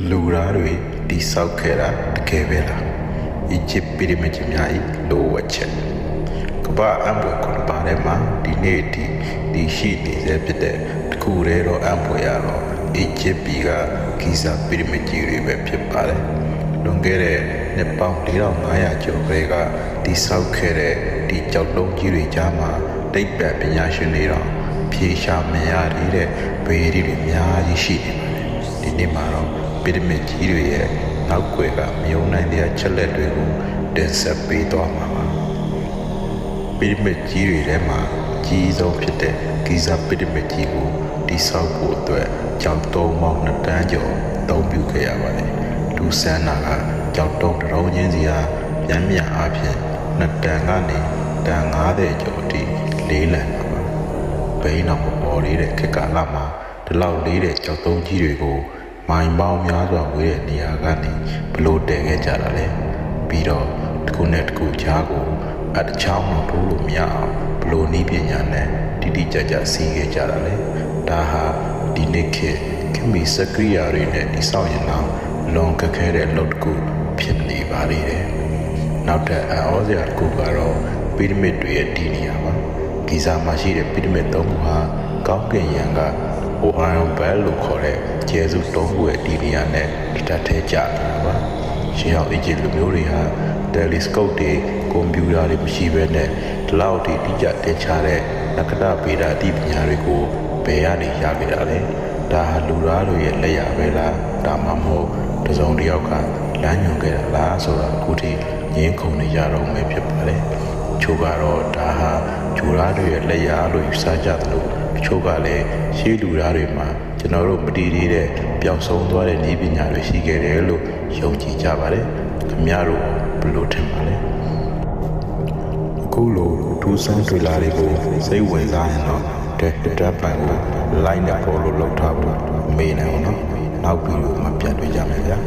လူသားတွေတိဆောက်ခဲ့တာတကယ်ပဲလားအီဂျစ်ပီရမစ်ကြီးများ၏လိုဝက်ချက်ကမ္ဘာအံ့ဖွယ်ခုနှစ်ပါးထဲမှာဒီနေ့အထိတည်ရှိနေစေဖြစ်တဲ့တခုတည်းတော့အံ့ဖွယ်ရတော့အီဂျစ်ပြည်ကဂီဇာပီရမစ်ကြီးတွေပဲဖြစ်ပါတယ်လွန်ခဲ့တဲ့နှစ်ပေါင်း4500ကျော်ကလေးကတိဆောက်ခဲ့တဲ့ဒီကြောက်တုံးကြီးတွေကြားမှာတိတ်ပံပညာရှင်တွေတော့ဖြေရှာမရသေးတဲ့ဘေးတွေအများကြီးရှိနေပါတယ်ဒီနေ့မှာတော့ပီရမစ်ကြီးတွေရဲ့နောက်ွယ်ကမယုံနိုင်တဲ့ချက်လက်တွေကိုတင်ဆက်ပေးသွားမှာပါပီရမစ်ကြီးတွေထဲမှာကြီးဆုံးဖြစ်တဲ့ဂီဇာပီရမစ်ကြီးကိုတိဆောက်ဖို့အတွက်ကြောက်တုံးပေါင်း2တန်းကျော်အသုံးပြုခဲ့ရပါတယ်လူစန်းနာကကြောက်တုံးတစ်လုံးချင်းစီဟာပြန်ပြန်အားဖြင့်2တန်ကနေတန်90ကျော်အထိလေးလံပါပါဘိန်းအောင်ပေါ်လေးတဲ့ခေတ်ကာလမှာဒီလောက်လေးတဲ့ကြောက်တုံးကြီးတွေကိုမိုင်ပေါင်းများစွာဝေးတဲ့နေရာကနေဘလို့တည်ခဲ့ကြတာလဲပြီးတော့တစ်ခုနဲ့တစ်ခုကြားကိုအတချောင်းထိုးလို့မရအောင်ဘလို့နည်းပညာနဲ့တိတိကျကျစီးခဲ့ကြတာလဲဒါဟာဒီနေ့ခေတ်ခမီစကရိယာတွေနဲ့တိဆောက်ရင်တော့လွန်ခက်ခဲတဲ့လုပ်တစ်ခုဖြစ်နေပါလေတယ်နောက်ထပ်အော်စရာတစ်ခုကတော့ပီရမစ်တွေရဲ့ဒီနေရာပါဂီဇာမှာရှိတဲ့ပီရမစ်၃ခုဟာကောင်းကင်ယံကအိုအိုင်ဘယ်လို့ခေါ်တဲ့ကျဲစု၃ခုရဲ့ဒီနေရာနဲ့တစ်ထပ်ထဲကျနေတာပါရှေးဟောင်းအီဂျစ်လူမျိုးတွေဟာတယ်လီစကုပ်တွေကွန်ပျူတာတွေမရှိဘဲနဲ့ဒီလောက်ထိတိကျတင်ချတဲ့နက္ခတ္တဗေဒအသိပညာတွေကိုဘယ်ကနေရခဲ့တာလဲဒါဟာလူသားတွေရဲ့လက်ရပဲလားဒါမှမဟုတ်တစုံတစ်ယောက်ကလမ်းညွှန်ခဲ့တာလားဆိုတာအခုထိငင်းခုန်နေကြတော့မယ်ဖြစ်ပါတယ်ချို့ကတော့ဒါဟာဂျူသားတွေရဲ့လက်ရလို့ယူဆကြသလိုတချို့ကလည်းရှေးလူသားတွေမှာကျွန်တော်တို့မတည်သေးတဲ့ပျောက်ဆုံးသွားတဲ့နည်းပညာတွေရှိခဲ့တယ်လို့ယုံကြည်ကြပါတယ်ခင်ဗျားတို့ဘယ်လိုထင်ပါလဲအခုလိုဒူးဆန်းတွေလာတွေကိုစိတ်ဝင်စားရင်တော့တက်ပန်ကို line နဲ့ follow လုပ်ထားဖို့မေးနေအောင်နော်နောက်ဗီဒီယိုမှာပြန်တွေ့ကြမယ်ဗျာ